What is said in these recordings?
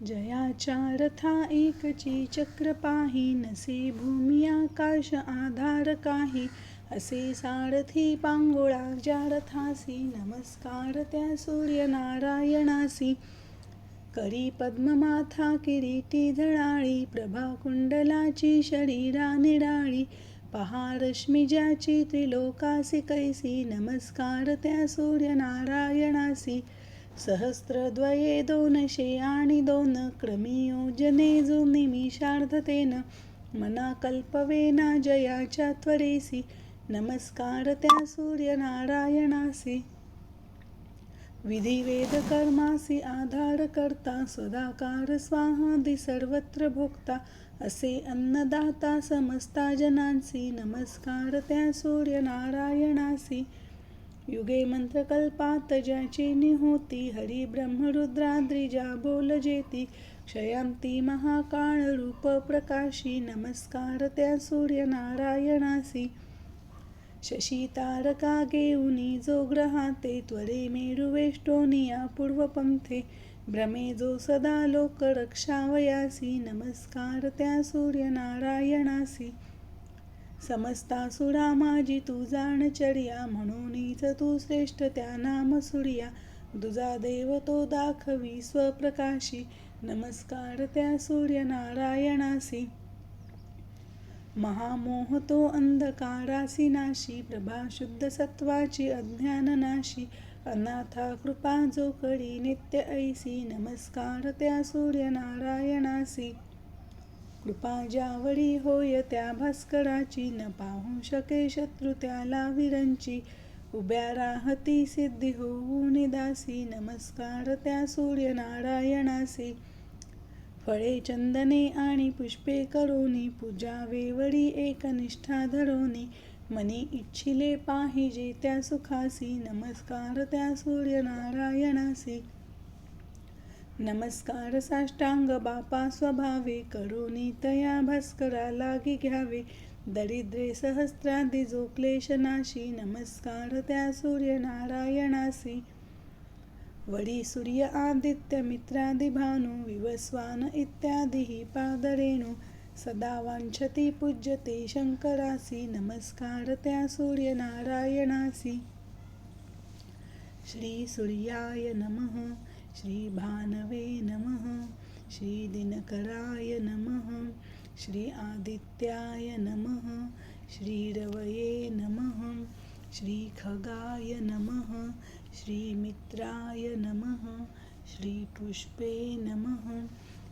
जयाच्या रथा एकची चक्र पाही, नसे भूमी आकाश आधार काही. असे सारथी पांगोळा ज्या रथासी, नमस्कार त्या सूर्यनारायणासी. करी पद्ममाथा किरीटी झळाळी, प्रभा कुंडलाची शरीरा निराळी. पहा रश्मी ज्याची त्रिलोकासी कैसी, नमस्कार त्या सूर्यनारायणासी. सहस्रद्वये 200 आणि 2, क्रमी योजने जो निमिषार्धतेन. मना कल्पवेना जयाच्या त्वरेसी, नमस्कार त्या सूर्यनारायणासी. विधिवेद कर्मासी आधार करता, सदाकार स्वाहादी सर्वत्र भोगता. असे अन्नदाता समस्ता जनांसी, नमस्कार त्या सूर्यनारायणासी. युगे मंत्र कल्पात ज्याची निहोती, हरी ब्रह्म रुद्राद्रिजा बोल जेती. क्षयांती महाकाळ रूप प्रकाशी, नमस्कार त्या सूर्यनारायणासी. शशी तारका घेऊनी जो ग्रहाते, त्वरे मेरू वेष्टोनिया पूर्वपंथे. भ्रमे जो सदा लोक रक्षावयासी, नमस्कार त्या सूर्यनारायणासी. समस्तासुरा माझी तू जाणचर्या, म्हणूनच तू श्रेष्ठ त्या नाम सूर्या. दुजा देव तो दाखवी स्वप्रकाशी, नमस्कार त्या सूर्यनारायणासी. महामोह तो अंधकारासी नाशी, प्रभा शुद्ध सत्वाची अज्ञान नाशी. अनाथा कृपा जो करी नित्य ऐसी, नमस्कार त्या सूर्यनारायणासी. कृपा ज्यावरी होय त्या भास्कराची, न पाहू शके शत्रू त्याला विरंची. उभ्या राहती सिद्धी होऊ निदासी, नमस्कार त्या सूर्यनारायणासी. फळे चंदने आणि पुष्पे करोनी, पूजा वेवडी एकनिष्ठा धरोनी. मनी इच्छिले पाहिजे त्या सुखासी, नमस्कार त्या सूर्यनारायणासी. नमस्कार साष्टांग बापा स्वभावे, करोनी तया भास्करा लागी घ्यावे. दरिद्रे सहस्त्रादी जो क्लेशनाशी, नमस्कार त्या सूर्यनारायणासी. वडी सूर्य आदित्य मित्रादी भानू, विवस्वान इत्यादी पादरेणू. सदा वांछती पूज्यते शंकरासी, नमस्कार त्या सूर्यनारायणासी. श्री सूर्याय नमः. श्री भानवे नमः. श्री दिनकराय नमः. श्री आदित्याय नमः. श्री रवये नमः. श्री खगाय नमः. श्री मित्राय नमः. श्री पुष्पे नमः.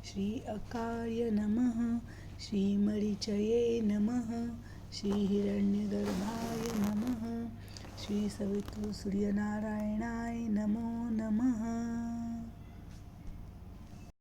श्री अकाय नमः. श्री मरीचये नमः. श्री हिरण्यगर्भाय नमः. श्री सवितृ सूर्यनारायणाय नमो